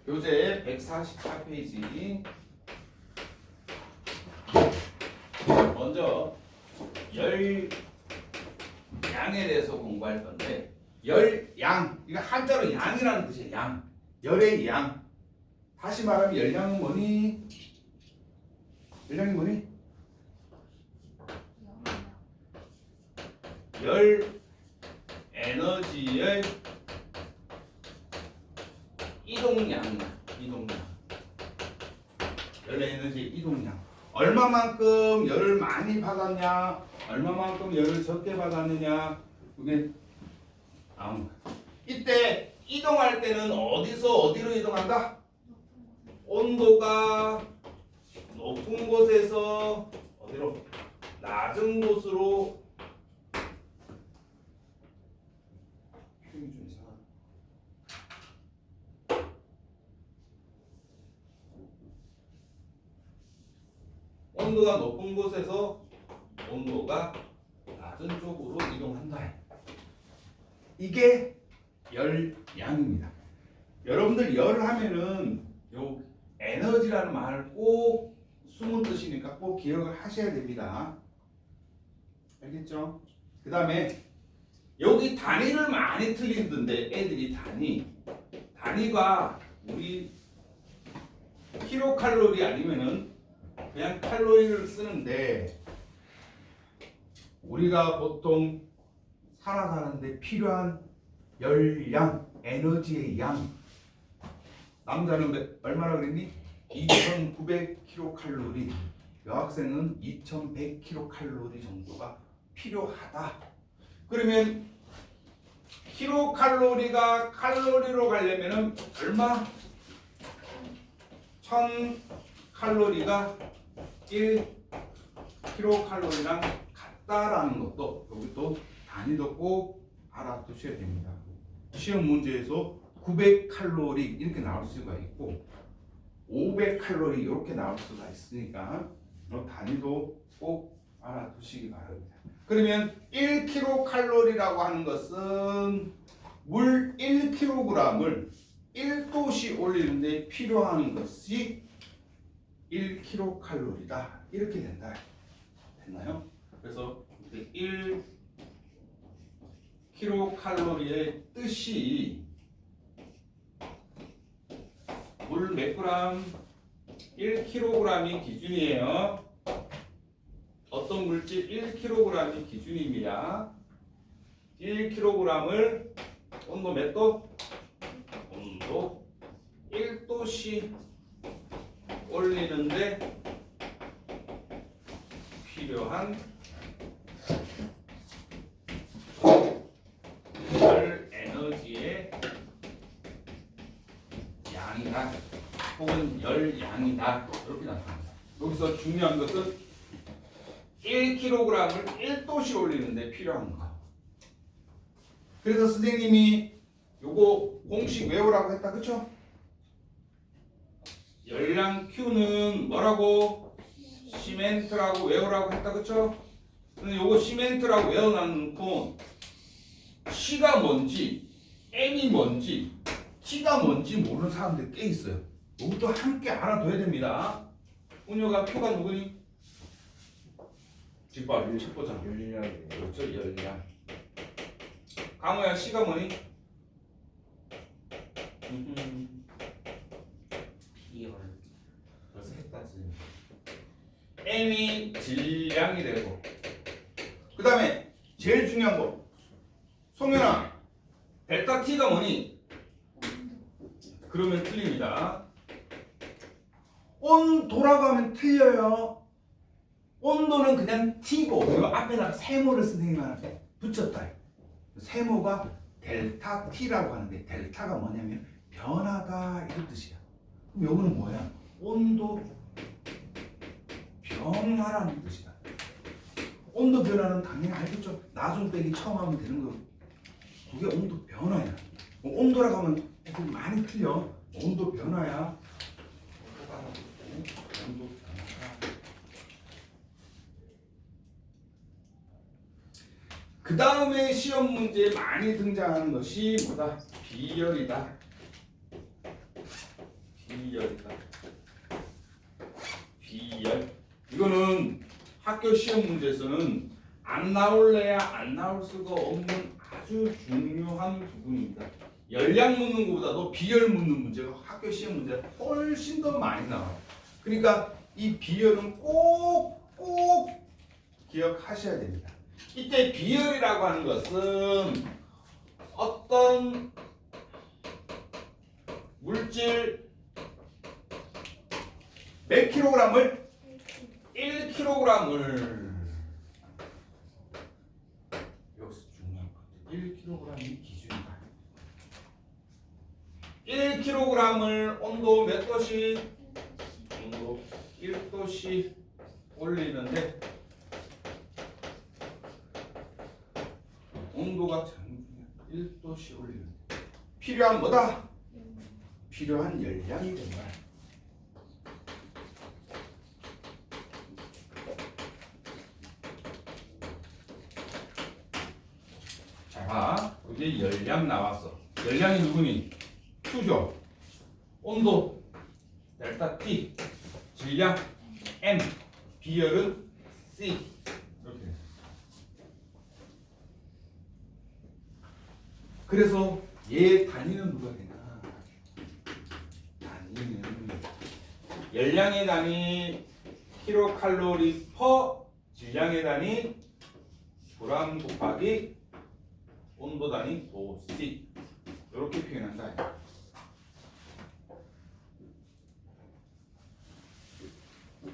교재 144페이지. 먼저 열양에 대해서 공부할 건데, 열양, 이거 한자로 양이라는 뜻이에요. 양, 열의 양. 다시 말하면 열량은 뭐니? 열량이 뭐니? 열 에너지의 이동량이다. 이동량. 열 에너지의 이동량. 얼마만큼 열을 많이 받았냐, 얼마만큼 열을 적게 받았느냐, 그게 나온 거야. 이때 이동할 때는 어디서 어디로 이동한다? 온도가 높은 곳에서 어디로? 낮은 곳으로. 표현이 좀 이상하다. 온도가 높은 곳에서 온도가 낮은 쪽으로 이동한다. 이게 열량입니다. 여러분들 열 하면은 요 에너지라는 말을 꼭 숨은 뜻이니까 꼭 기억을 하셔야 됩니다. 알겠죠? 그 다음에 여기 단위를 많이 틀리던데 애들이 단위가 우리 킬로칼로리 아니면은 그냥 칼로리를 쓰는데, 우리가 보통 살아가는데 필요한 열량, 에너지의 양, 남자는 얼마나 그랬니? 2900kcal, 여학생은 2100kcal 정도가 필요하다. 그러면 킬로칼로리가 칼로리로 가려면은 얼마? 1000칼로리가 1kcal랑 같다라는 것도, 여기도 단위도 꼭 알아두셔야 됩니다. 시험 문제에서 900칼로리 이렇게 나올 수가 있고 500칼로리 이렇게 나올 수가 있으니까 단위도 꼭 알아두시기 바랍니다. 그러면 1kcal라고 하는 것은 물 1kg을 1도씩 올리는데 필요한 것이 1kcal다. 이렇게 된다. 됐나요? 그래서 1kcal의 뜻이 물 몇 그램? 1kg이 기준이에요. 어떤 물질 1kg이 기준입니다. 1kg을 온도 몇 도? 온도 1도씩 올리는데 필요한 열 에너지의 양이다, 혹은 열량이다, 이렇게 나타납니다. 여기서 중요한 것은 1kg을 1도씩 올리는데 필요한 거. 그래서 선생님이 요거 공식 외우라고 했다, 그쵸? 열량 Q는 뭐라고? 시멘트라고 외우라고 했다, 그쵸? 근데 요거 시멘트라고 외워놓고 C가 뭔지, M이 뭔지, T가 뭔지 모르는 사람들이 꽤 있어요. 이것도 함께 알아둬야 됩니다. 운yo가 Q가 누구니? 뒷발, 책 보자. 열량. 그렇죠, 열량. 강호야, C가 뭐니? 비열. 벌써 했다지. M이 질량이 되고, 그 다음에 제일 중요한 거, 송현아, 델타 T가 뭐니? 그러면 틀립니다. 온도라고 하면 틀려요. 온도는 그냥 T고, 그리고 앞에다가 세모를 선생님한테 붙였다. 세모가 델타 T라고 하는데, 델타가 뭐냐면 변하다 이런 뜻이야. 그럼 요거는 뭐야? 온도 변화라는 뜻이다. 온도 변화는 당연히 알겠죠? 나중 빼기 처음 하면 되는 거. 그게 온도 변화야. 온도라고 하면 많이 틀려. 온도 변화야. 온도 변화다. 그 다음에 시험 문제에 많이 등장하는 것이 뭐다? 비열이다. B열이다. B열. 이거는 학교 시험 문제에서는 안 나올래야 안 나올 수가 없는 아주 중요한 부분입니다. 열량 묻는 것보다도 비열 묻는 문제가 학교 시험 문제 훨씬 더 많이 나와요. 그러니까 이 비열은 꼭 기억하셔야 됩니다. 이때 비열이라고 하는 것은 어떤 물질 몇 킬로그램을 1kg을 여기서 중요한 것 1kg이 기준이다. 1kg을 온도 몇 도씩? 온도 1도씩 올리는데 온도가 1도씩 올리는데 필요한 뭐다? 필요한 열량이 된다. 자, 이제 열량 나왔어. 열량이 누구니? Q죠. 온도 델타 T, 질량 M, 비열은 C. 이렇게. 그래서 얘 단위는 누가 되나? 단위는 열량의 단위 킬로칼로리 퍼, 질량의 단위 그램 곱하기 온도 단위 도씨. 이렇게 표현한다.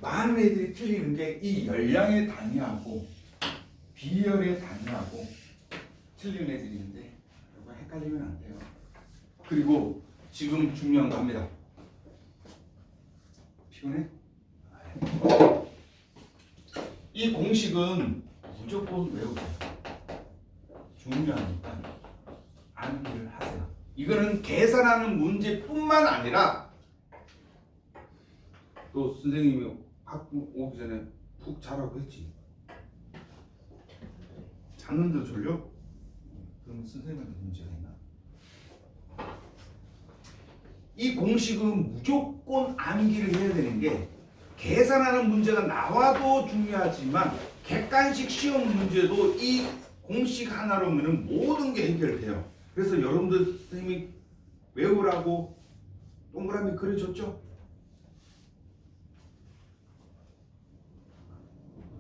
많은 애들이 틀리는 게 이 열량의 단위하고 비열의 단위하고 틀리는 애들이 있는데 이거 헷갈리면 안 돼요. 그리고 지금 중요한 거 합니다. 피곤해? 이 공식은 무조건 외우세요. 중요하니까 아는 일을 하세요. 이거는 계산하는 문제뿐만 아니라 또 선생님이 학교 오기 전에 푹 자라고 했지. 잤는데 졸려? 그럼 선생님한테 문제가 있나? 이 공식은 무조건 암기를 해야 되는 게 계산하는 문제가 나와도 중요하지만 객관식 시험 문제도 이 공식 하나로면 모든 게 해결돼요. 그래서 여러분들 선생님이 외우라고 동그라미 그려줬죠?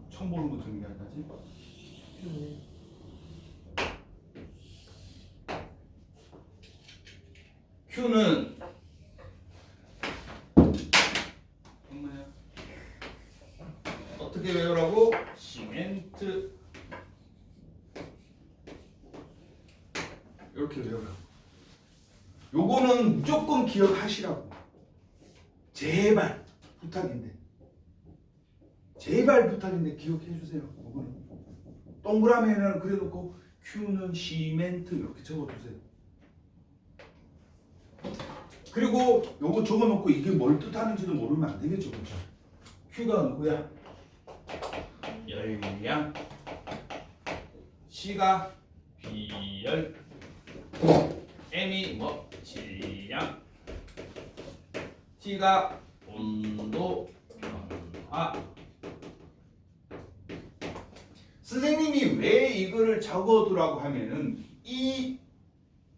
처음 보는 거 정리할까지? Q는 어떻게 외우라고? 시멘트 이렇게 외우라고. 요거는 무조건 기억하시라고. 제발 부탁인데. 제발 부탁인데 기억해 주세요. 요거는 동그라미에는 그려놓고 Q는 시멘트 이렇게 적어주세요. 그리고 요거 적어놓고 이게 뭘 뜻하는지도 모르면 안 되겠죠, 그렇죠? Q가 누구야? 열량. C가 비열. M이 뭐? 질량. T가 온도, 변화. 선생님이 왜 이거를 적어두라고 하면은 이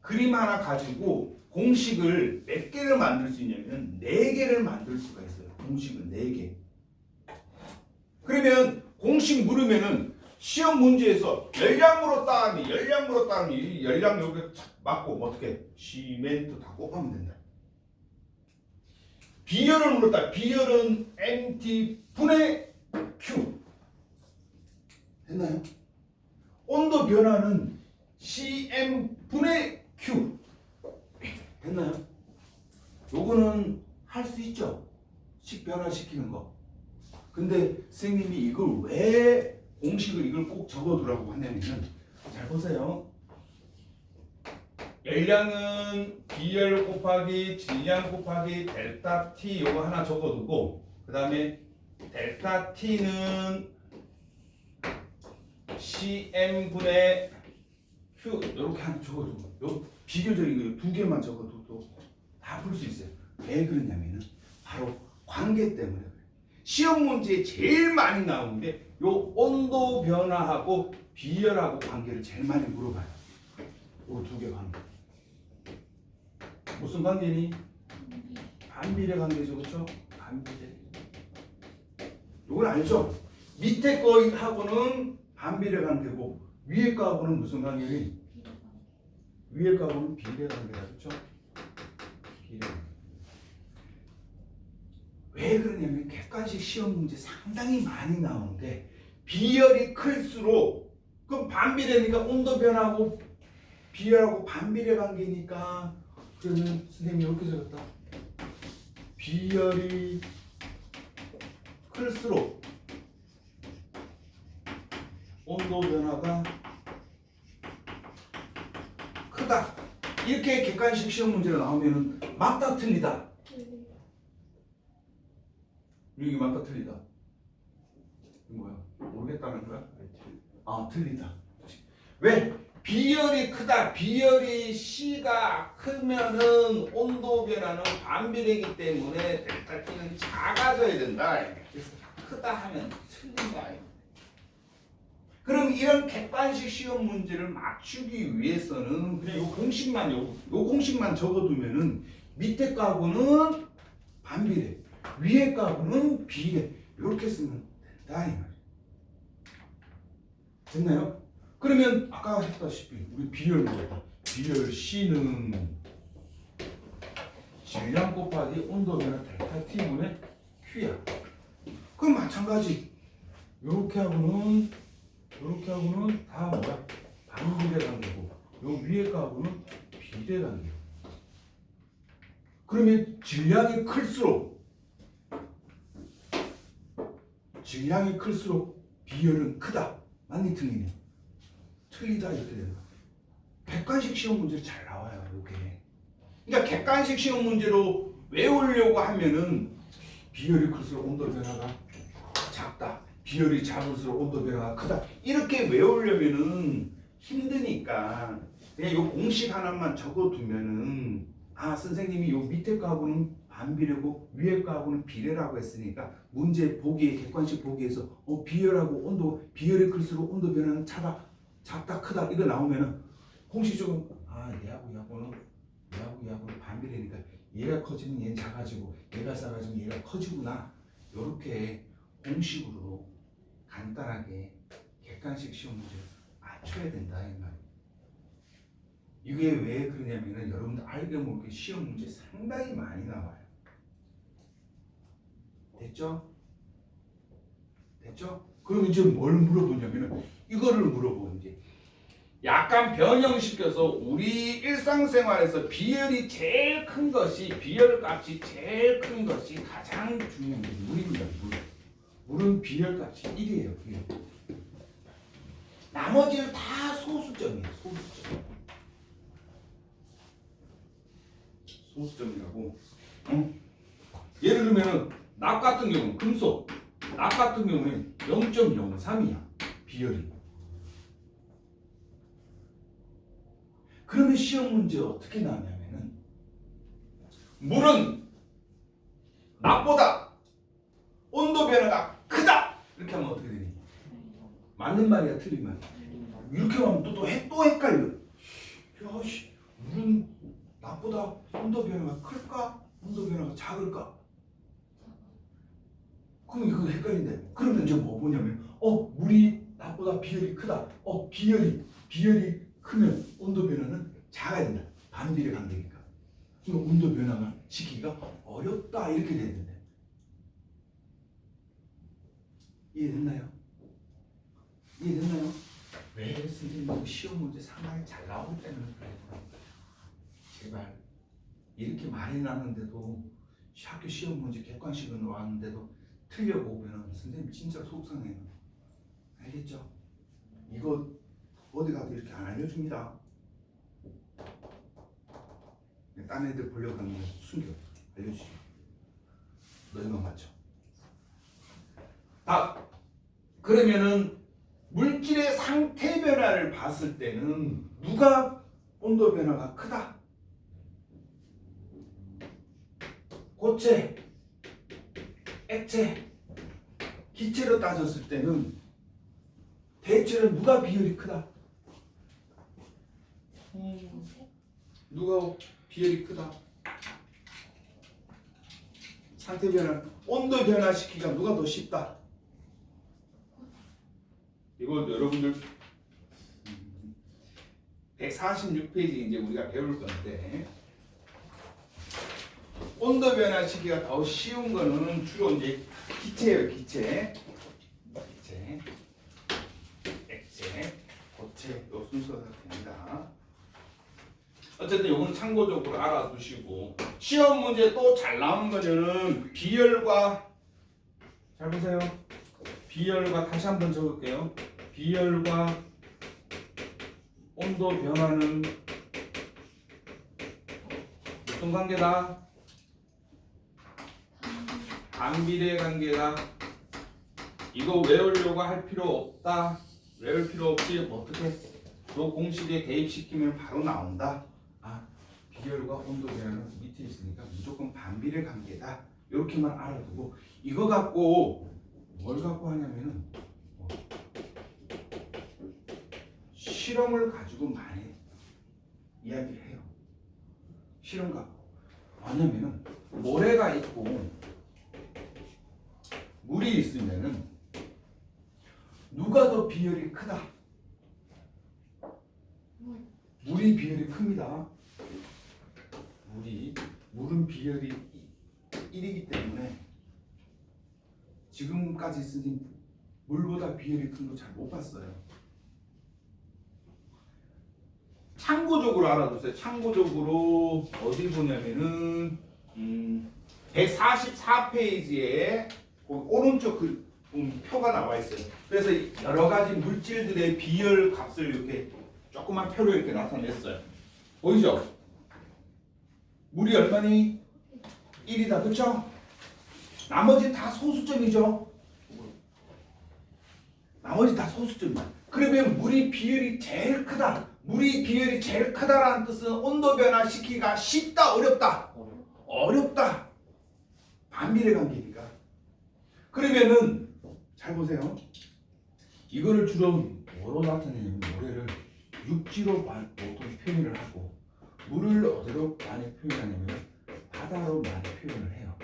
그림 하나 가지고 공식을 몇 개를 만들 수 있냐면 4개를 만들 수가 있어요. 공식을 4개. 그러면 공식 물으면은 시험 문제에서 열량 물었다 하면 이 열량 여기 맞고 어떻게 시멘트 다 곱하면 된다. 비열을 물었다. 비열은 MT 분의 Q. 됐나요? 온도 변화는 CM 분의 Q. 됐나요? 요거는 할 수 있죠. 식 변화시키는 거. 근데 선생님이 이걸 왜 공식을 이걸 꼭 적어두라고 하냐면 잘 보세요. 열량은 비열 곱하기 질량 곱하기 델타 T 요거 하나 적어두고 그 다음에 델타 T는 CM분의 Q 이렇게 하나 적어두고 요 비교적인 거 2개만 적어둬도 다 풀 수 있어요. 왜 그러냐면은 바로 관계 때문에 그래요. 시험 문제에 제일 많이 나오는 게 요 온도 변화하고 비열하고 관계를 제일 많이 물어봐요. 요 두 개 관계. 무슨 관계니? 반비례 관계죠, 그렇죠? 반비례. 이걸 알죠? 밑에 거하고는 반비례 관계고 위에 거하고는 무슨 관계니? 위에 거하고는 비례 관계다, 그렇죠? 비례. 왜 그러냐면 객관식 시험 문제 상당히 많이 나오는데 비열이 클수록 그럼 반비례니까 온도 변하고 비열하고 반비례 관계니까 그러면 선생님이 이렇게 적었다. 비열이 클수록 온도 변화가 크다. 이렇게 객관식 시험 문제가 나오면은 맞다 틀리다. 여기 맞다 틀리다. 이거 뭐야? 모르겠다는 거야? 아, 틀리다. 왜? 비열이 크다. 비열이 C가 크면은 온도 변화는 반비례이기 때문에 델타 T는 작아져야 된다. 그래서 크다 하면 틀린다. 그럼 이런 객관식 시험 문제를 맞추기 위해서는 그냥 요 공식만 적어두면은 밑에 거하고는 반비례, 위에 거하고는 비례 이렇게 쓰면 된다 이 말이에요. 됐나요? 그러면 아까 했다시피 우리 비열 물었다. 비열 C는 질량 곱하기 온도 변화 델타 T분의 Q야. 그럼 마찬가지 요렇게 하고는 다 뭐야? 반비례 관계고 요 위에 거하고는 비례 관계. 그러면 질량이 클수록 비열은 크다. 맞니 틀리니? 틀리다 이렇게 된다. 객관식 시험 문제로 잘 나와요. 이렇게. 그러니까 객관식 시험 문제로 외우려고 하면은 비열이 클수록 온도 변화가 작다. 비열이 작을수록 온도 변화가 크다. 이렇게 외우려면은 힘드니까 그냥 요 공식 하나만 적어두면은 아 선생님이 요 밑에 거하고는 반비례고 위에 거하고는 비례라고 했으니까 문제 보기에 객관식 보기에서 비열하고 온도 비열이 클수록 온도 변화는 작다 크다 이거 나오면은 공식적으로 얘하고 얘하고는 반비례니까 얘가 커지면 얘는 작아지고 얘가 작아지면 얘가 커지구나. 요렇게 공식으로 간단하게 객관식 시험 문제를 맞춰야 된다 이 말이에요. 이게 왜 그러냐면은 여러분들 알게 모르게 시험 문제 상당히 많이 나와요. 됐죠? 그럼 이제 뭘 물어보냐면은 이거를 물어보는 게 약간 변형시켜서 우리 일상생활에서 비열이 제일 큰 것이 비열값이 제일 큰 것이 가장 중요한 게 물입니다. 물은 비열값이 1이에요. 나머지는 다 소수점이에요. 소수점이라고. 예를 들면 납 같은 경우는 금속 납 같은 경우는 0.03이야. 비열이. 그러면 시험 문제 어떻게 나오냐면은 물은 납보다 온도 변화가 크다 이렇게 하면 어떻게 되니? 맞는 말이야 틀린 말이야? 이렇게 하면 또 헷갈려. 야씨 물은 납보다 온도 변화가 클까? 온도 변화가 작을까? 그럼 이거 헷갈린대. 그러면 이제 뭐 보냐면 물이 납보다 비열이 크다. 비열이 크면 온도 변화는 작아야 된다. 반비례 관계니까. 그럼 온도 변화가 시키기가 어렵다 이렇게 되는데. 이해됐나요? 왜 선생님 시험 문제 상당히 잘 나오기 때문에 그래요. 제발 이렇게 많이 나는데도 학교 시험 문제 객관식으로 왔는데도 틀려보면 선생님 진짜 속상해요. 알겠죠? 이거 어디 가도 이렇게 안 알려줍니다. 딴 애들 보려고 하는 거 숨겨 알려주지. 너희만 맞춰. 그러면은 물질의 상태 변화를 봤을 때는 누가 온도 변화가 크다? 고체, 액체, 기체로 따졌을 때는 대체로 누가 비율이 크다? 누가 비율이 크다? 상태 변화, 온도 변화시키기가 누가 더 쉽다? 이거 여러분들 146페이지 이제 우리가 배울 건데 온도 변화시키기가 더 쉬운 거는 주로 이제 기체예요, 기체, 액체, 고체 요 순서가 됩니다. 어쨌든 요건 참고적으로 알아두시고 시험 문제 또 잘 나오는 거는 비열과 잘 보세요. 비열과 다시 한번 적을게요. 비열과 온도 변화는 무슨 관계다? 반비례 관계다. 이거 외우려고 할 필요 없다. 외울 필요 없이 어떻게 요 공식에 대입시키면 바로 나온다. 아, 비열과 온도 변화는 밑에 있으니까 무조건 반비례 관계다. 이렇게만 알아두고 이거 갖고 뭘 갖고 하냐면은 실험을 가지고 많이 이야기를 해요. 실험 갖고. 왜냐면은 모래가 있고 물이 있으면은 누가 더 비열이 크다? 물이 비열이 큽니다. 물은 비열이 1이기 때문에 지금까지 쓰신 물보다 비열이 큰 거 잘 못 봤어요. 참고적으로 알아두세요. 참고적으로 어디 보냐면은 144페이지에 오른쪽 표가 나와 있어요. 그래서 여러 가지 물질들의 비열 값을 이렇게 조그만 표로 이렇게 나타냈어요. 보이죠? 물이 얼마니? 1이다. 그렇죠? 나머지 다 소수점이죠. 나머지 다 소수점이야. 그러면 물이 비율이 제일 크다. 물이 비율이 제일 크다라는 뜻은 온도 변화 시키기가 쉽다, 어렵다? 어렵다. 반비례 관계니까. 그러면은 잘 보세요. 이거를 주로 뭐로 나타내냐면 모래를 육지로 보통 표현을 하고 물을 어디로 많이 표현하냐면 바다로 많이 표현을 해요.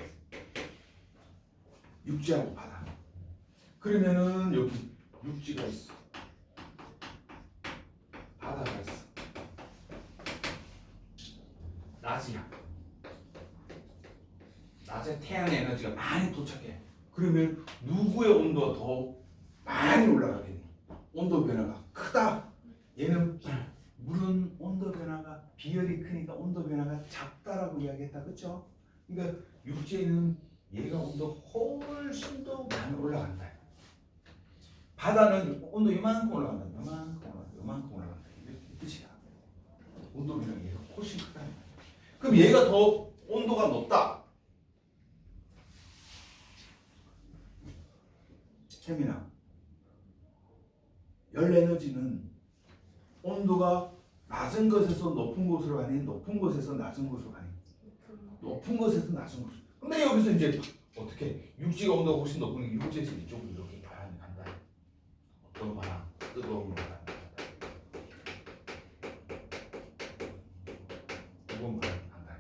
육지하고 바다. 그러면은 여기 육지가 있어. 바다가 있어. 낮이야. 낮에 태양 에너지가 많이 도착해. 그러면 누구의 온도가 더 많이 올라가겠니? 온도 변화가 크다. 얘는 물은 온도 변화가 비열이 크니까 온도 변화가 작다라고 이야기했다. 그렇죠? 그러니까 육지에는 얘가 온도 훨씬 더 많이 올라간다. 바다는 온도 이만큼 올라간다. 이만큼 올라간다. 이렇게 뜻이야. 온도 변화가 얘가 훨씬 크다. 그럼 얘가 더 온도가 높다. 혜민아, 열 에너지는 온도가 낮은 곳에서 높은 곳으로 가니 높은 곳에서 낮은 곳으로 가니 높은 곳에서 낮은 곳으로. 근데 여기서 이제 어떻게 육지가 온도가 훨씬 높으니까 육지에서 이쪽으로 이렇게 바람이 간다. 어떤 바람? 뜨거운 바람. 뜨거운 바람이 간다.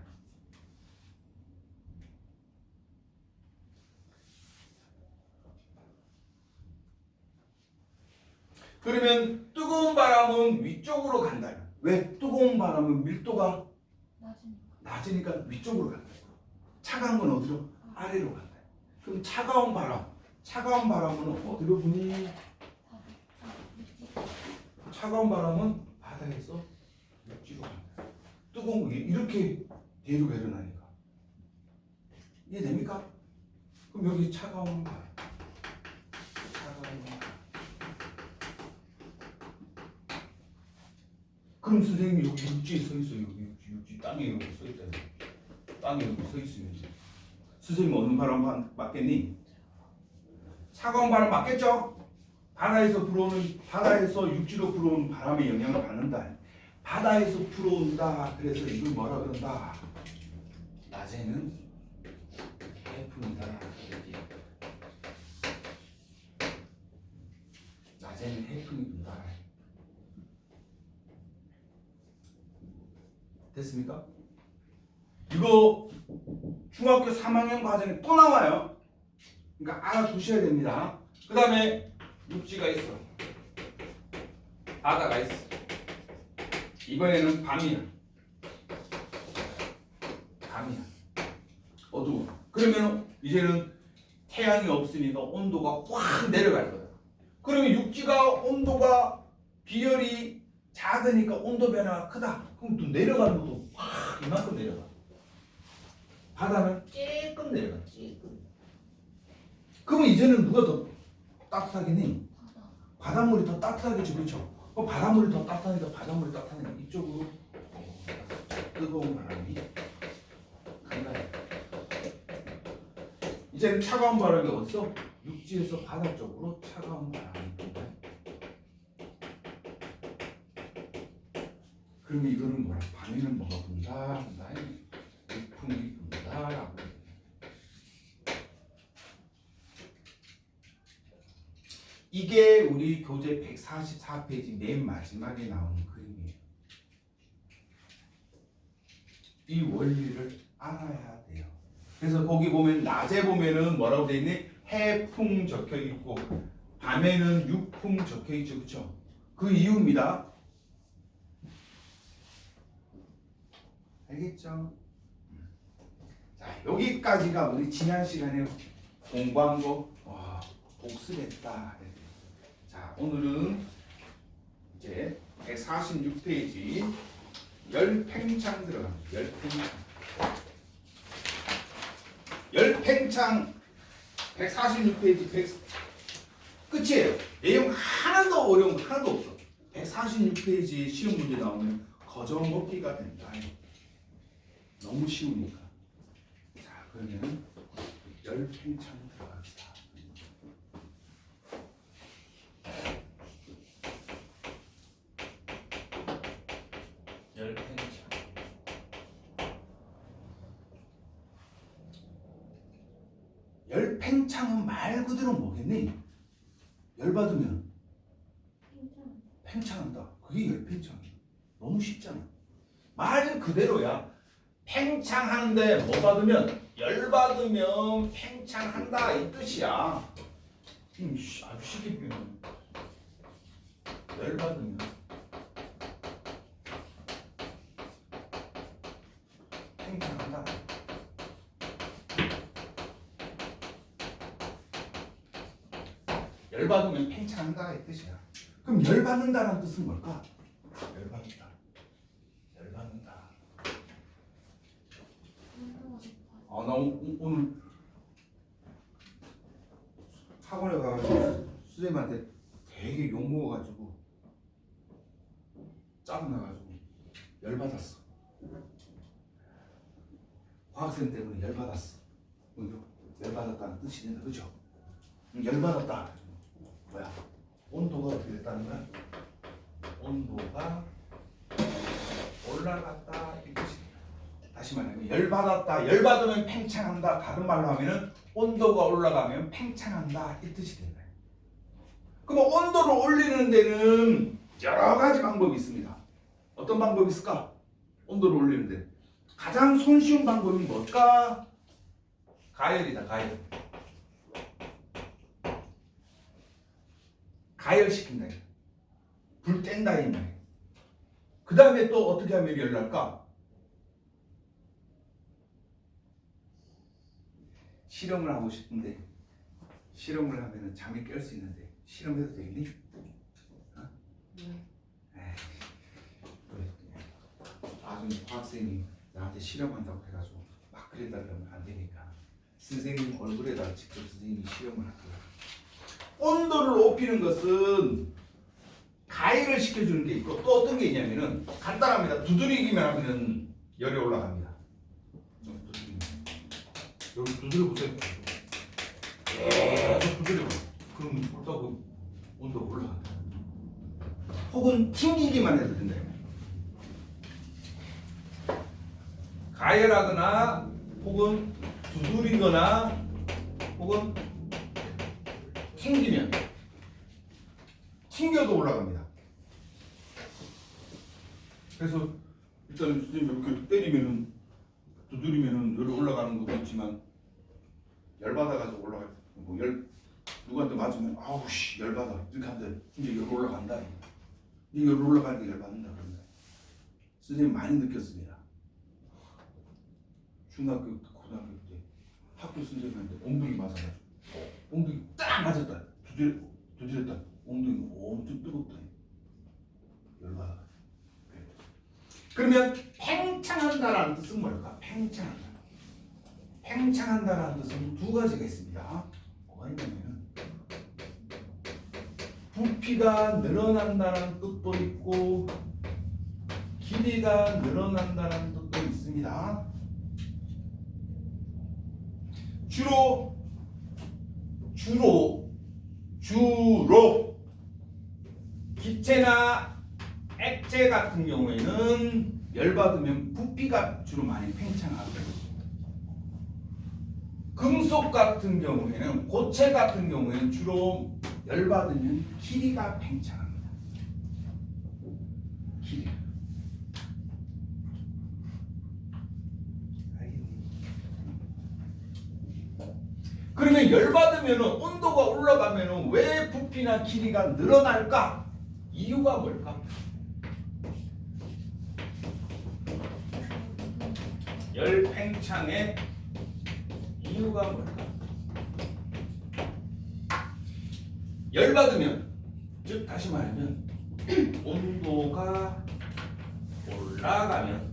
그러면 뜨거운 바람은 위쪽으로 간다. 왜? 뜨거운 바람은 밀도가 낮으니까 위쪽으로 간다. 차가운 건 어디로? 아래로 간다. 그럼 차가운 바람은 어디로 부니? 차가운 바람은 바다에서 육지로 간다. 뜨거운 거 이렇게 대류가 일어나니까. 이해됩니까? 그럼 여기 차가운 바람. 그럼 선생님이 여기 육지에 서 있어요. 여기 육지 땅에 이렇게 서 있다. 땅에 이렇게 서 있으면 선생님 어느 바람 맞겠니? 차가운 바람 맞겠죠? 바다에서 육지로 불어오는 바람의 영향을 받는다. 바다에서 불어온다. 그래서 이걸 뭐라 그런다? 낮에는 해풍이다. 여기. 낮에는 해풍이 분다. 됐습니까? 이거 중학교 3학년 과정에 또 나와요. 그러니까 알아두셔야 됩니다. 그 다음에 육지가 있어. 바다가 있어. 이번에는 밤이야. 밤이야. 어두워. 그러면 이제는 태양이 없으니까 온도가 확 내려갈 거야. 그러면 육지가 온도가 비열이 작으니까 온도 변화가 크다. 그럼 또 내려가는 것도 확 이만큼 내려가. 바다는 조금 내려가. 조금. 그러면 이제는 누가 더 따뜻하겠니? 바닷물이 더 따뜻하겠지, 그렇죠? 그럼 바닷물이 더 따뜻하니까 바닷물이 따뜻하니까 이쪽으로 뜨거운 바람이 간다. 이제는 차가운 바람이 어디서? 육지에서 바다 쪽으로 차가운 바람이 분다. 그러면 이거는 뭐라? 밤에는 뭐가 분다? 육풍이 분다라고. 이게 우리 교재 144페이지 맨 마지막에 나오는 그림이에요. 이 원리를 알아야 돼요. 그래서 거기 보면 낮에 보면은 뭐라고 돼 있니? 해풍 적혀 있고 밤에는 육풍 적혀 있죠, 그렇죠? 그 이유입니다. 알겠죠? 자, 여기까지가 우리 지난 시간에 공부한 거 복습했다. 자, 오늘은 이제 146페이지 열팽창 들어갑니다. 열팽창 146페이지 끝이에요. 내용 하나도 어려운 거 하나도 없어. 146페이지 시험 문제 나오면 거저 먹기가 된다. 너무 쉬우니까. 자, 그러면 열팽창 들어갑시다. 열팽창은 말 그대로 뭐겠니? 열받으면 팽창한다. 그게 열팽창이야. 너무 쉽잖아. 말 그대로야. 팽창하는데 뭐 받으면? 열받으면 팽창한다 이 뜻이야. 아주 쉽게 표현해. 열받으면 팽창한다. 열받으면 팽창한다 이 뜻이야. 그럼 열받는다라는 뜻은 뭘까? 열받는다. 나 오늘 학원에 가가지고 선생님한테 되게 욕먹어가지고 짜증나가지고 열받았어. 과학생 때문에 열받았어. 열받았다는 뜻이 된다, 그죠? 열받았다. 뭐야? 온도가 어떻게 됐다는 거야? 온도가 올라갔다 이 뜻이야. 다시 말하면 열받았다, 열받으면 팽창한다. 다른 말로 하면은 온도가 올라가면 팽창한다 이 뜻이 된다. 그럼 온도를 올리는 데는 여러 가지 방법이 있습니다. 어떤 방법이 있을까? 온도를 올리는 데 가장 손쉬운 방법이 뭘까? 가열이다. 가열시킨다. 불 뗀다 이 말이야. 그 다음에 또 어떻게 하면 열날까? 실험을 하고 싶은데 실험을 하면 잠이 깰 수 있는데 실험해도 되겠니? 나중에 과학생이 나한테 실험한다고 해가지고 막 그랬다 그러면 안 되니까 선생님 얼굴에다 직접 선생님이 실험을 할 거야. 온도를 높이는 것은 가열을 시켜주는 게 있고 또 어떤 게 있냐면은 간단합니다. 두드리기만 하면 열이 올라갑니다. 여기 두드려보세요. 계속 두드려봐. 그럼 볼따고 온도가 올라간다. 혹은 튕기기만 해도 된다. 가열하거나 혹은 두드리거나 혹은 튕기면 튕겨도 올라갑니다. 그래서 일단 선생님 이렇게 때리면은 두드리면은 여기 올라가는 것도 있지만 열 받아가지고 올라가요. 뭐열 누구한테 맞으면 아우씨 열 받아 이렇게 하는데 이제 열 올라간다. 이 열 올라가니까 열 받는다 그럽니다. 선생님 많이 느꼈습니다. 중학교 고등학교 때 학교 선생님한테 엉덩이 맞아가지고 엉덩이 딱 맞았다. 두드렸다. 엉덩이가 엄청 뜨겁다. 열 받아. 그러면 팽창한다라는 뜻은 뭘까? 팽창한다. 팽창한다라는 뜻은 두 가지가 있습니다. 뭐가 있냐면 부피가 늘어난다는 뜻도 있고 길이가 늘어난다는 뜻도 있습니다. 주로 기체나 액체 같은 경우에는 열받으면 부피가 주로 많이 팽창하고 금속 같은 경우에는 고체 같은 경우에는 주로 열받으면 길이가 팽창합니다. 길이. 그러면 열받으면 온도가 올라가면 왜 부피나 길이가 늘어날까? 이유가 뭘까? 열 팽창의 이유가 뭘까? 열받으면, 즉 다시 말하면 온도가 올라가면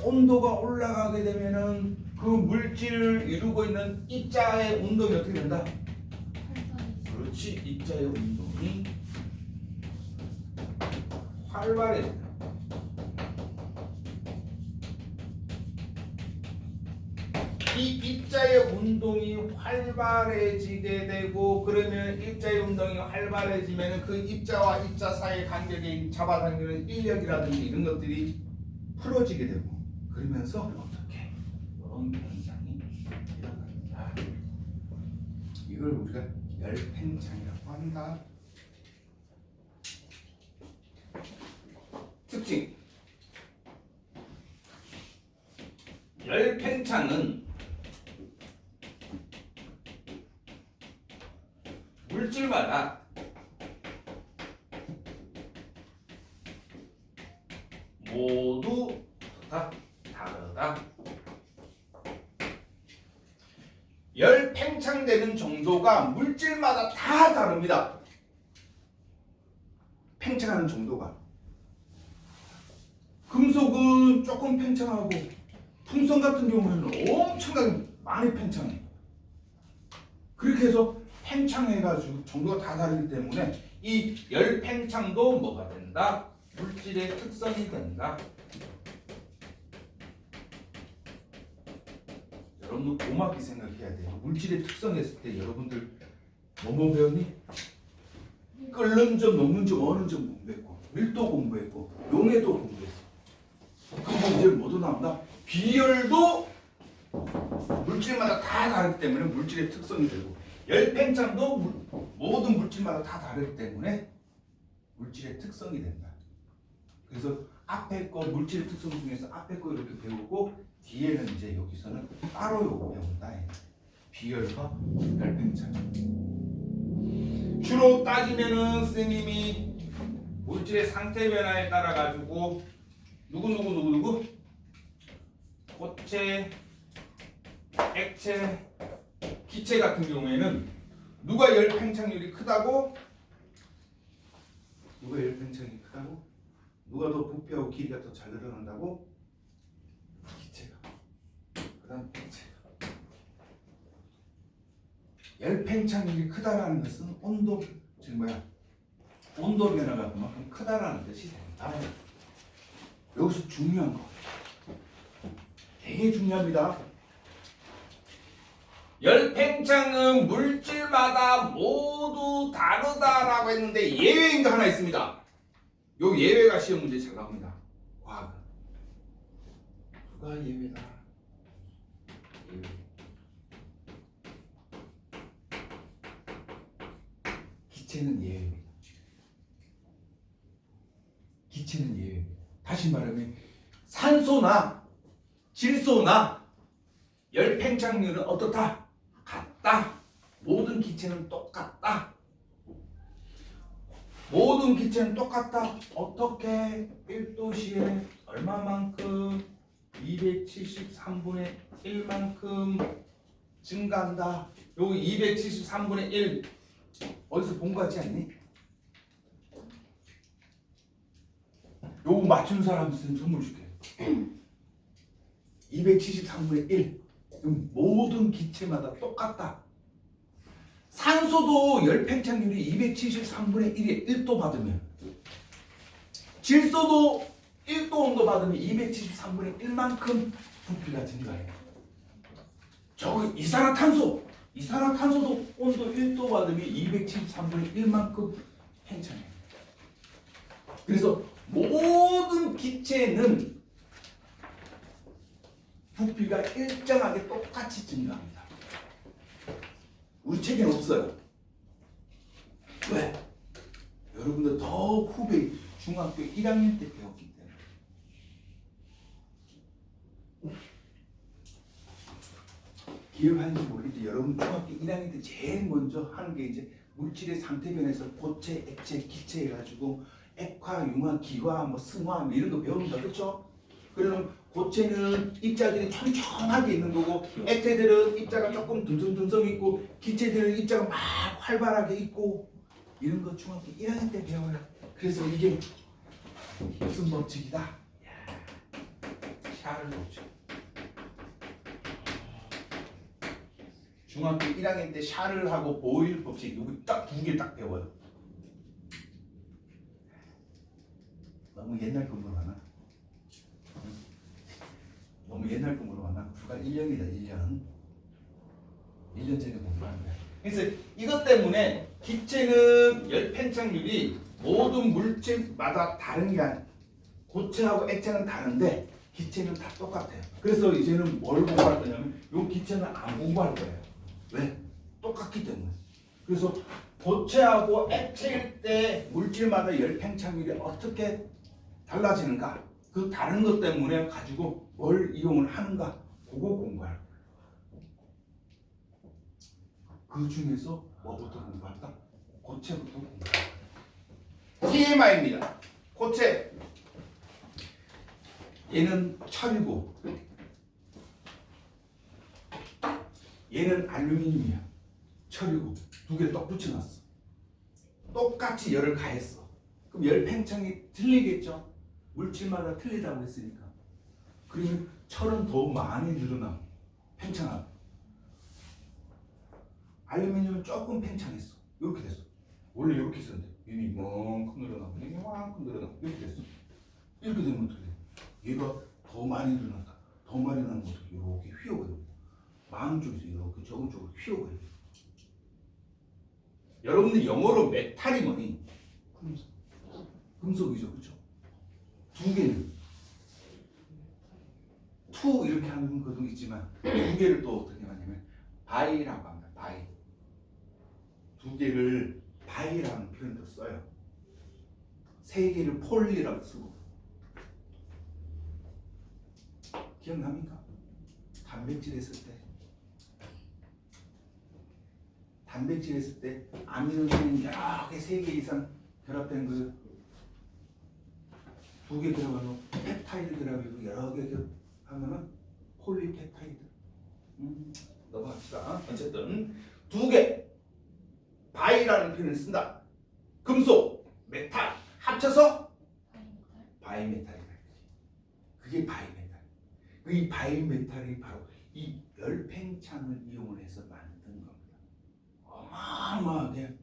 온도가 올라가게 되면은 그 물질을 이루고 있는 입자의 운동이 어떻게 된다? 그렇지, 입자의 운동이 활발해진다. 이 입자의 운동이 활발해지게 되고 그러면 입자의 운동이 활발해지면 그 입자와 입자 사이의 간격이 잡아당기는 인력이라든지 이런 것들이 풀어지게 되고 그러면서 어떻게 이런 현상이 일어납니다. 이걸 우리가 열팽창이라고 한다. 특징 열팽창은 물질마다 모두 다 다르다. 열 팽창되는 정도가 물질마다 다 다릅니다. 팽창하는 정도가 금속은 조금 팽창하고 풍선 같은 경우에는 엄청나게 많이 팽창해. 그렇게 해서 팽창해가지고 정도가 다 다르기 때문에 이 열 팽창도 뭐가 된다? 물질의 특성이 된다. 여러분 고맙게 생각해야 돼요. 물질의 특성했을 때 여러분들 뭐 배웠니? 끓는 점, 녹는 점, 어는 점 공부했고 밀도 공부했고 용해도 공부했어. 그 문제를 모두 나온다. 비열도 물질마다 다 다르기 때문에 물질의 특성이 되고 열팽창도 모든 물질마다 다 다르기 때문에 물질의 특성이 된다. 그래서 앞에 거 물질의 특성 중에서 앞에 거 이렇게 배우고 뒤에는 이제 여기서는 따로 요거 배운다. 비열과 열팽창. 주로 따지면은 선생님이 물질의 상태 변화에 따라 가지고 누구 고체, 액체, 기체 같은 경우에는 누가 열 팽창률이 크다고? 누가 열 팽창이 크다고? 누가 더 부피하고 길이가 더 잘 늘어난다고? 기체가. 그다음 액체가. 열 팽창률이 크다라는 것은 온도, 즉 뭐야? 온도 변화가 그만큼 크다라는 뜻이 된다. 여기서 중요한 거. 되게 중요합니다. 열팽창은 물질마다 모두 다르다라고 했는데 예외인 거 하나 있습니다. 요 예외가 시험 문제에 잘 나옵니다. 과학은. 누가 예외다? 예외. 기체는 예외입니다. 기체는 예외입니다. 다시 말하면 산소나 질소나 열 팽창률은 어떻다? 같다. 모든 기체는 똑같다. 모든 기체는 똑같다. 어떻게? 1도시에 얼마만큼? 273분의 1만큼 증가한다. 여기 273분의 1 어디서 본 거 같지 않니? 요거 맞춘 사람 있으면 선물 줄게. 273분의 1. 모든 기체마다 똑같다. 산소도 열 팽창률이 273분의 1에 1도 받으면, 질소도 1도 온도 받으면 273분의 1만큼 부피가 증가해요. 저거 이산화탄소도 온도 1도 받으면 273분의 1만큼 팽창해요. 그래서 모든 기체는 부피가 일정하게 똑같이 증가합니다. 우리 책에는 없어요. 왜? 여러분들 더 후배 중학교 1학년 때 배웠기 때문에. 기억하는지 모르겠는데 여러분 중학교 1학년 때 제일 먼저 하는 게 이제 물질의 상태 변에서 고체, 액체, 기체 해가지고 액화, 융화, 기화, 뭐 승화 뭐 이런 거 배웁니다. 그렇죠? 그러면 고체는 입자들이 촘촘하게 있는 거고, 액체들은 입자가 조금 듬성듬성 있고, 기체들은 입자가 막 활발하게 있고, 이런 거 중학교 1학년 때 배워요. 그래서 이게 무슨 법칙이다? 샤를 법칙. 중학교 1학년 때 샤를 하고 보일 법칙, 이거 딱 두 개 딱 배워요. 너무 옛날 공부를 하나? 너무 옛날 공부로 만나. 불과 1년이다. 1년 전에 공부하는 거야. 그래서 이것 때문에 기체는 열 팽창률이 모든 물질마다 다른 게 아니야. 고체하고 액체는 다른데 기체는 다 똑같아요. 그래서 이제는 뭘 공부할 거냐면 이 기체는 안 공부할 거예요. 왜? 똑같기 때문에. 그래서 고체하고 액체일 때 물질마다 열 팽창률이 어떻게 달라지는가? 그 다른 것 때문에 가지고 뭘 이용을 하는가? 그거 공부할 거예요. 그 중에서 뭐부터 공부할까? 고체부터 공부할 거예요. TMI입니다. 고체. 얘는 철이고 얘는 알루미늄이야. 철이고 두 개를 딱 붙여놨어. 똑같이 열을 가했어. 그럼 열 팽창이 틀리겠죠? 물질마다 틀리다고 했으니까. 그러면 철은 더 많이 늘어나고 팽창하고, 알루미늄은 조금 팽창했어. 이렇게 됐어. 원래 이렇게 있었는데 얘는 이만큼 늘어나고 얘는 이만큼 늘어나고 이렇게 됐어. 이렇게 되면 어떻게 돼? 얘가 더 많이 늘어난다. 더 많이 나는 것도 이렇게 휘어버려. 많은 쪽에서 이렇게 적은 쪽으로 휘어버려. 여러분들 영어로 메탈이 뭐니? 금속이죠, 그렇죠? 두 개는 투 이렇게 하는 것도 있지만 두 개를 또 어떻게 하냐면 바이라고 합니다. 바이. 두 개를 바이라는 표현도 써요. 세 개를 폴리라고 쓰고. 기억납니까? 단백질 했을 때 아미노산이 여러 개, 세 개 이상 결합된 거예요. 두 개 들어가고 펩타이드 들어가고 여러 개 하면은 폴리펩타이드. 넘어갑시다. 어쨌든 두 개 바이라는 표현을 쓴다. 금속, 메탈 합쳐서 바이메탈이다. 그게 바이메탈. 이 바이메탈이 바로 이 열팽창을 이용을 해서 만든 겁니다. 어마어마하게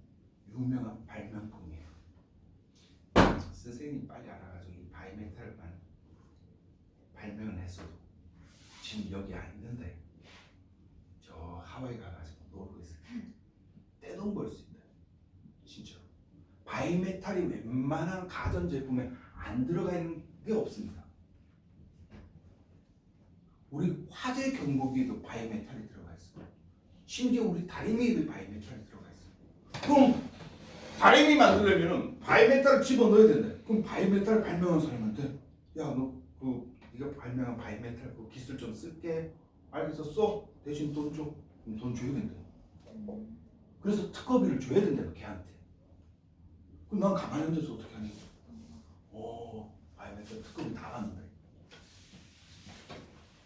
유명한 발명품이에요. 선생님이 빨리 알아가지고 이 바이메탈을 발명을 했어도 지금 여기 안 있는데 저 하와이 가가지고 놀고 있어요. 떼돈 벌 수 있다. 진짜. 바이메탈이 웬만한 가전제품에 안 들어가 있는 게 없습니다. 우리 화재 경보기에도 바이메탈이 들어가 있어. 심지어 우리 다리미에도 바이메탈이 들어가 있어. 그럼 다리미 만들려면은 바이메탈을 집어넣어야 된다. 그럼 바이메탈 발명한 사람한테 야 너 네가 발명한 바이메탈 그 기술 좀 쓸게. 알겠어 써. 대신 돈 줘. 그럼 돈 줘야 된다. 그래서 특허비를 줘야 된다 걔한테. 그럼 난 가만히 앉아서 어떻게 하니? 바이메탈 특허비 다 받는다.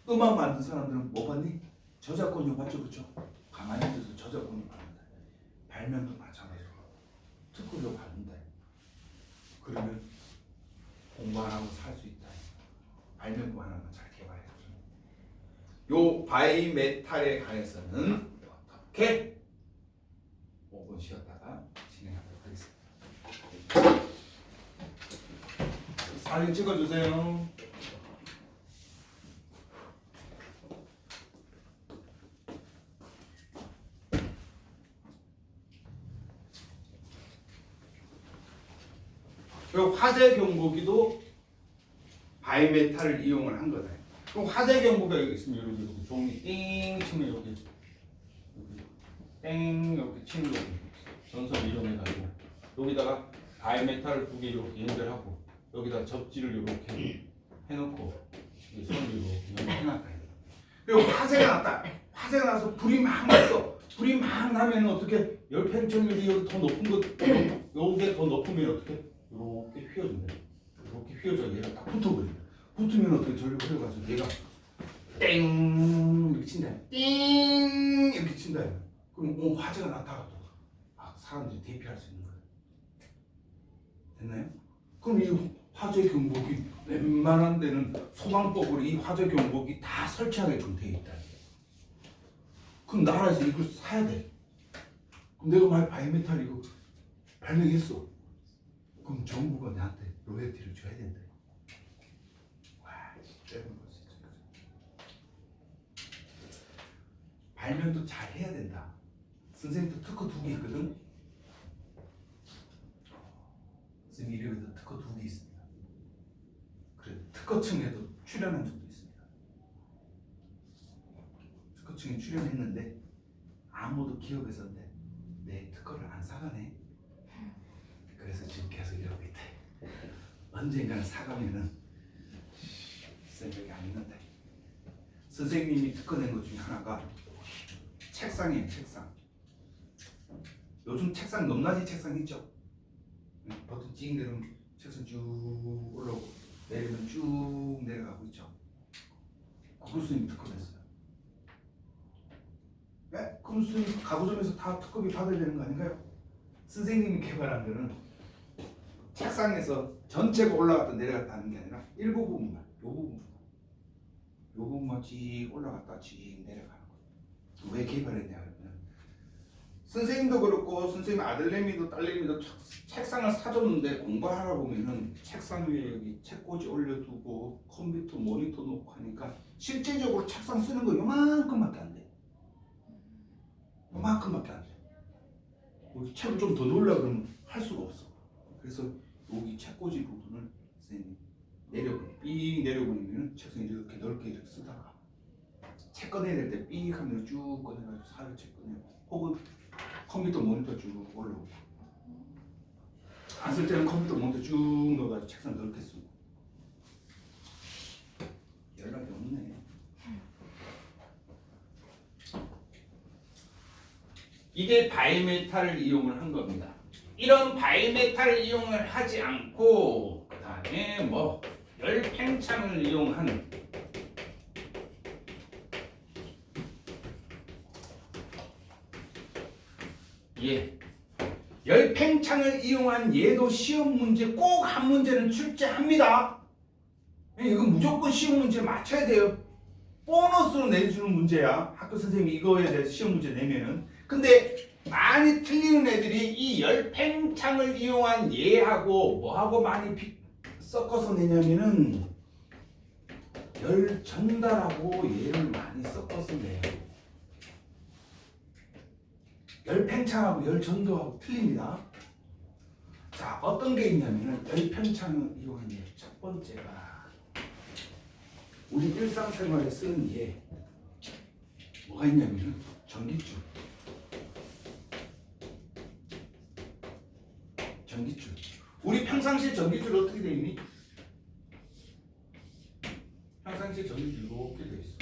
음악 만든 사람들은 뭐 받니? 저작권료 받죠, 그렇죠? 가만히 앉아서 저작권료 받는다. 발명도 마찬가지로 특허료 받는다. 그러면 공부 안 하고 살 수 있다. 발명도 하나만 잘 개발해야죠. 요 바이메탈에 관해서는 어떻게 5분 쉬었다가 진행하도록 하겠습니다. 사진 찍어주세요. 그리고 화재 경보기도 바이메탈을 이용을 한 거다. 그럼 화재 경보기가 여기 있으면 이렇게 종이 띵 치면 여기 땡 이렇게 치는 거고 전선 이용해가지고 여기다가 바이메탈을 2개 이렇게 연결하고 여기다 접지를 이렇게 해놓고 선을 이렇게 해놨다. 그리고 화재가 났다. 화재가 나서 불이 막 났어. 불이 막 나면 어떻게 열팽천율이 여기 더 높은 거 요게 더 높으면 어떻게 이렇게 휘어진다. 이렇게 휘어져 얘가 딱 붙어버려. 붙으면 어떻게 절로 흘러가서 얘가 땡 이렇게 친다. 띵 이렇게 친다. 그럼 화재가 나타나도 사람들이 대피할 수 있는 거예요. 됐나요? 그럼 이 화재 경보기 웬만한 데는 소방법으로 이 화재 경보기 다 설치하게끔 돼 있다. 그럼 나라에서 이걸 사야 돼. 그럼 내가 만약 바이메탈 이거 발명했어. 그럼 정부가 나한테 로열티를 줘야 된다. 와, 짧은 거 진짜. 발명도 잘 해야 된다. 선생님도 특허 2개 있거든. 선생님 이름에도 특허 2개 있습니다. 그래 특허청에도 출연한 적도 있습니다. 특허청에 출연했는데 아무도 기업에서 내 특허를 안 사가네. 그래서 지금 계속 이러고 있다. 언젠가는 사가면은 생각이 안 있는데. 선생님이 특허 낸 것 중에 하나가 책상이에요. 책상. 요즘 책상 높낮이 책상 있죠? 버튼 찍 내리면 책상 쭉 올라오고 내리면 쭉 내려가고 있죠? 그걸 선생님이 특허 냈어요. 네? 그럼 선생님 가구점에서 다 특허비 받아야 되는 거 아닌가요? 선생님이 개발한 거는 책상에서 전체가 올라갔다 내려갔다 하는 게 아니라 일부 부분만, 요 부분만 쭉 올라갔다 쭉 내려가는 거예요. 왜 개발했냐 그러면 선생님도 그렇고 선생님 아들내미도 딸내미도 책상을 사줬는데 공부하라 보면은 책상 위에 여기 책꽂이 올려두고 컴퓨터 모니터 놓고 하니까 실제적으로 책상 쓰는 거 요만큼밖에 안 돼. 요만큼밖에 안 돼. 책을 좀 더 놓으려고 그러면 할 수가 없어. 그래서 여기 책꽂이 부분을 선생님이 삑 내려보내면 책상이 이렇게 넓게 이렇게 쓰다가 책 꺼내야 될 때 삑 하면 쭉 꺼내가지고 사료 책 꺼내고 혹은 컴퓨터 모니터 쭉 올라오고 안 쓸 때는 컴퓨터 모니터 쭉 넣어가지고 책상 넓게 쓰고 연락이 없네. 이게 바이메탈을 이용을 한 겁니다. 이런 바이메탈을 이용을 하지 않고 그 다음에 뭐 열팽창을 이용한 열팽창을 이용한 얘도 시험 문제 꼭 한 문제는 출제합니다. 이건 무조건 시험 문제 맞춰야 돼요. 보너스로 내주는 문제야. 학교 선생님이 이거에 대해서 시험 문제 내면은. 근데 많이 틀리는 애들이 이 열팽창을 이용한 얘하고 뭐하고 많이 섞어서 내냐면은 열 전달하고 얘를 많이 섞어서 내요. 열팽창하고 열 전도하고 틀립니다. 자, 어떤 게 있냐면은 열팽창을 이용한 예 첫 번째가 우리 일상생활에 쓰는 게 뭐가 있냐면 전기줄. 전기줄. 우리 평상시에 전기줄 어떻게 돼 있니? 평상시에 전기줄 이렇게 돼 있어.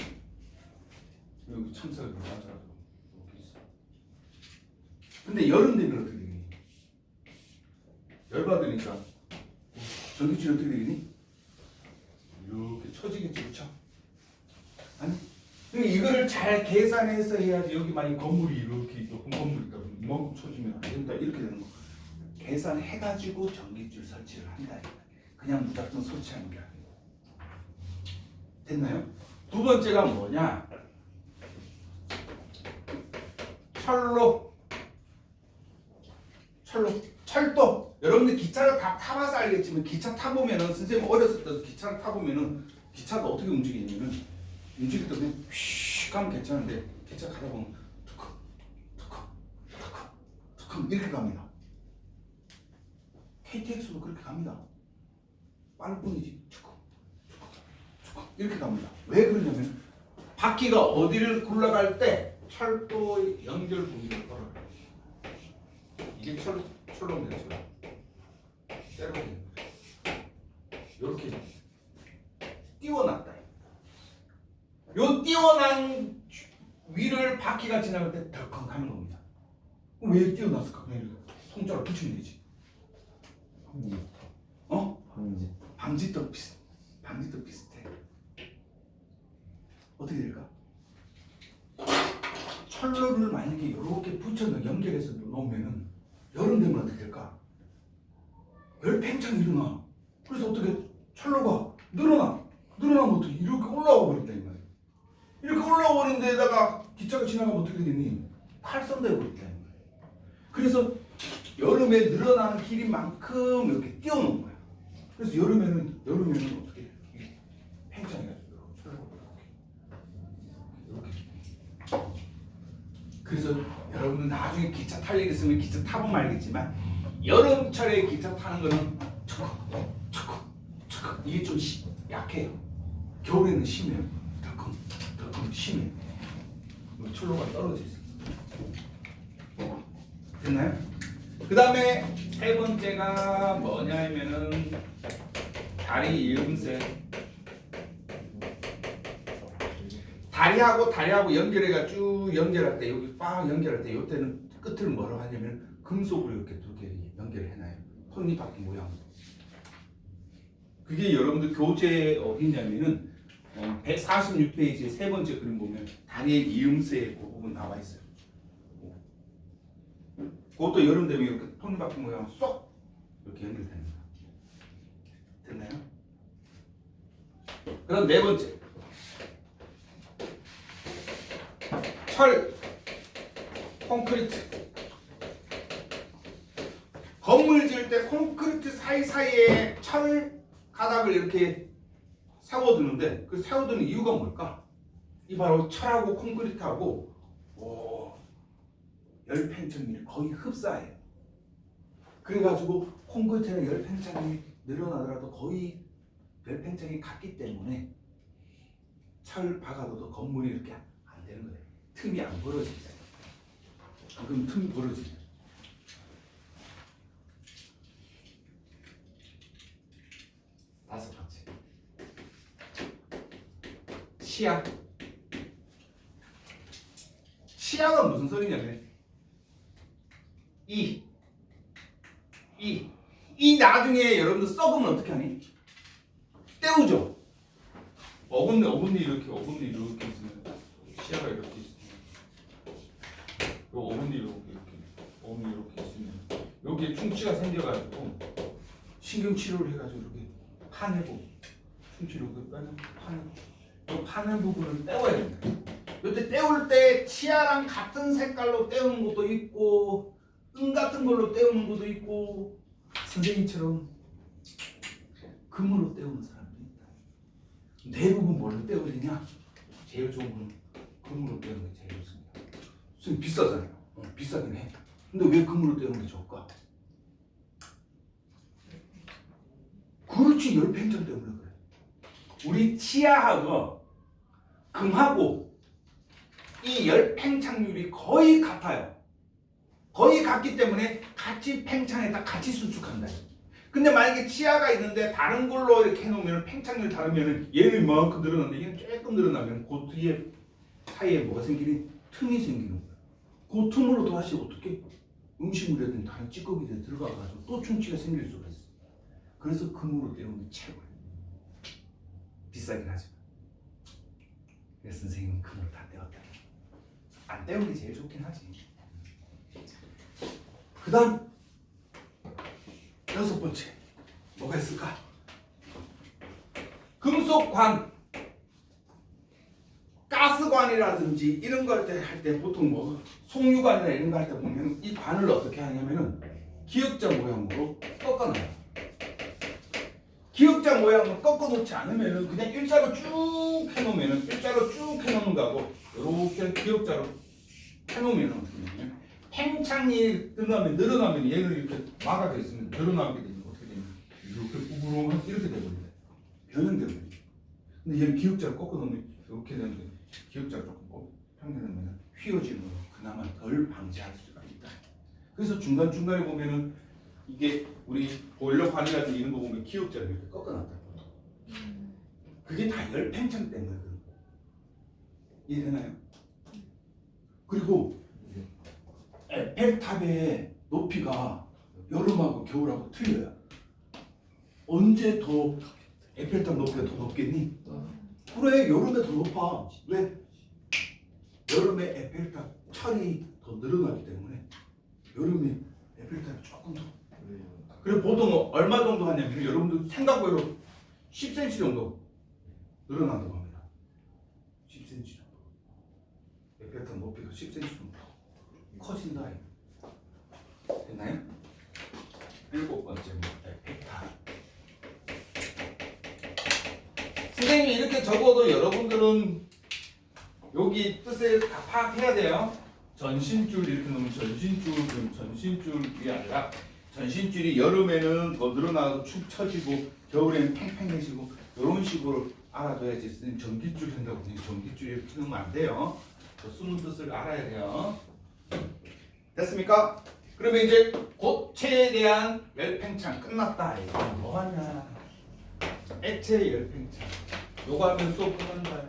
여기 참석을 맞아서 이렇게 있어. 근데 여름 되면 어떻게 되니? 열 받으니까 전기줄이 어떻게 되니? 이렇게 처지겠지, 그렇죠? 아니, 그러니까 이거를 잘 계산해서 해야지. 여기 만약 건물이 이렇게 높은 건물이 있다 그러면 이만큼 쳐지면 안 된다 이렇게 되는 거. 계산해가지고 전기줄 설치를 한다. 그냥 무작정 설치하는 게 아니고. 됐나요? 두 번째가 뭐냐? 철도. 여러분들 기차를 다 타봐서 알겠지만 기차 타보면은 선생님 어렸을 때도 기차를 타보면은 기차가 어떻게 움직이냐면은 움직일 때 그냥 휙 가면 괜찮은데 기차 가다 보면 툭 이렇게 갑니다. KTX도 그렇게 갑니다. 빠를 뿐이지 툭 이렇게 갑니다. 왜 그러냐면 바퀴가 어디를 굴러갈 때 철도의 연결 부위를 걸어요. 이게 철로 되죠. 때려버리는 거예요. 이렇게 띄워놨다. 요 띄워난 위를 바퀴가 지나갈 때 덜컹 하는 겁니다. 그럼 왜 띄워놨을까? 그냥 이렇게 통짜로 붙이면 되지. 방지턱 비슷해. 어떻게 될까? 철로를 만약에 이렇게 붙여서 연결해서 놓으면은 여름 되면 어떻게 될까? 열 팽창이 일어나. 그래서 어떻게 철로가 늘어나면 어떻게 이렇게 올라와 버린다 이 말이야. 이렇게 올라와 버린 데다가 기차가 지나가면 어떻게 되니? 탈선되어 버린다 이 말이야. 그래서 여름에 늘어나는 길인 만큼 이렇게 띄워놓은 거야. 그래서 여름에는 어떻게 해? 팽창해가지고 철로가 이렇게. 그래서 여러분은 나중에 기차 탈 일 있으면 기차 타보면 알겠지만 여름철에 기차 타는 거는 척 이게 좀 약해요. 겨울에는 심해요. 덜컹 심해요. 철로가 떨어져 있어요. 됐나요? 그 다음에 세 번째가 뭐냐 하면은 다리 이음새. 다리하고 연결해가 쭉 연결할 때 여기 빡 연결할 때 이때는 끝을 뭐라고 하냐면 금속으로 이렇게 두 개 연결해놔요. 톱니바퀴 모양. 그게 여러분들 교재 어디냐면은 146페이지의 세 번째 그림 보면 다리의 이음새 그 부분 나와 있어요. 그것도 여름 되면 이렇게 톱니바퀴 모양 쏙 이렇게 연결됩니다. 됐나요? 그럼 네 번째. 철, 콘크리트. 건물 지을 때 콘크리트 사이사이에 철 가닥을 이렇게 세워두는데 그 세워두는 이유가 뭘까? 이 바로 철하고 콘크리트하고 열 팽창이 거의 흡사해요. 그래가지고 콘크리트는 열 팽창이 늘어나더라도 거의 열 팽창이 같기 때문에 철 박아둬도 건물이 이렇게 안 되는 거예요. 틈이 안 벌어지잖아요. 그럼 틈이 벌어지죠. 다섯 번째. 치아가 무슨 소리냐면 이 나중에 여러분들 썩으면 어떻게 하니? 떼우죠. 어금니 이렇게 있으면 치아가 이렇게 있으면 어금니 이렇게 있으면 여기에 충치가 생겨가지고 신경 치료를 해가지고 이렇게 파내고 충치로 파내고 이 파는 부분을 떼워야 됩니다. 이때 떼울 때 치아랑 같은 색깔로 떼우는 것도 있고 은 같은 걸로 떼우는 것도 있고 선생님처럼 금으로 떼우는 사람도 있다. 대부분 뭘로 떼어야 되냐? 제일 좋은 건 금으로 떼우는 게 제일 좋습니다. 선생님 비싸잖아요. 비싸긴 해. 근데 왜 금으로 떼우는 게 좋을까? 그렇지, 열 팽창 때문에 그래. 우리 치아하고 금하고 이 열 팽창률이 거의 같아요. 거의 같기 때문에 같이 팽창에다 같이 수축한다. 근데 만약에 치아가 있는데 다른 걸로 이렇게 해놓으면 팽창률이 다르면 얘는 이만큼 늘어나는데 얘는 조금 늘어나면 그 뒤에 사이에 뭐가 생기니? 틈이 생기는 거야. 그 틈으로 다시 어떻게 음식물이라든지 다른 찌꺼기들이 들어가가지고 또 충치가 생길 수가 있어. 그래서 금으로 때우는 게 최고야. 비싸긴 하지만. 그래서 선생님은 금으로 다 때웠다. 안 때우는 게 제일 좋긴 하지. 그 다음 6번째 뭐가 있을까? 금속관, 가스관이라든지 이런 거 할 때 보통 뭐 송유관이나 이런 거 할 때 보면 이 관을 어떻게 하냐면은 기역자 모양으로 꺾어놔요. 기역자 모양으로 꺾어놓지 않으면은 그냥 일자로 쭉 해놓으면은 일자로 쭉 해놓는 거하고 이렇게 기역자로 해놓으면은 어떻게 되냐면 팽창이 늘어나면 얘는 이렇게 막아져 있으면 늘어나게 되면 어떻게 되냐면 이렇게 부부렁 이렇게 돼버린다. 변형돼버려. 근데 얘는 기역자를 꺾어놓으면 이렇게 되는데 기역자를 조금 평면하면 휘어지는 거 그나마 덜 방지할 수가 있다. 그래서 중간중간에 보면은 이게 우리 보일러관이라든지 이런 거 보면 기역자를 이렇게 꺾어놨다. 그게 다 열 팽창 때문이거든. 이해되나요? 그리고 에펠탑의 높이가 여름하고 겨울하고 틀려요. 언제 더 에펠탑 높이가 더 높겠니? 그래, 여름에 더 높아. 왜? 여름에 에펠탑 철이 더 늘어나기 때문에 여름에 에펠탑이 조금 더. 그리고 보통 얼마 정도 하냐면 여러분들 생각외로 10cm 정도 늘어난다고 합니다. 10cm 정도. 에펠탑 높이가 10cm 정도 커진다. 됐나요? 7번째 에펠탑. 선생님이 이렇게 적어도 여러분들은 여기 뜻을 다 파악해야 돼요. 전신줄 이렇게 놓으면 전신줄이 아니라 전신줄이 여름에는 더 늘어나고 축 처지고 겨울에는 팽팽해지고 이런 식으로 알아둬야지. 선생님 전기줄 한다고 전기줄 이렇게 놓으면 안 돼요. 더 숨은 뜻을 알아야 돼요. 됐습니까? 그러면 이제 고체에 대한 열팽창 끝났다. 이거 뭐하냐? 액체 열팽창. 요거 하면 수업 끝난다.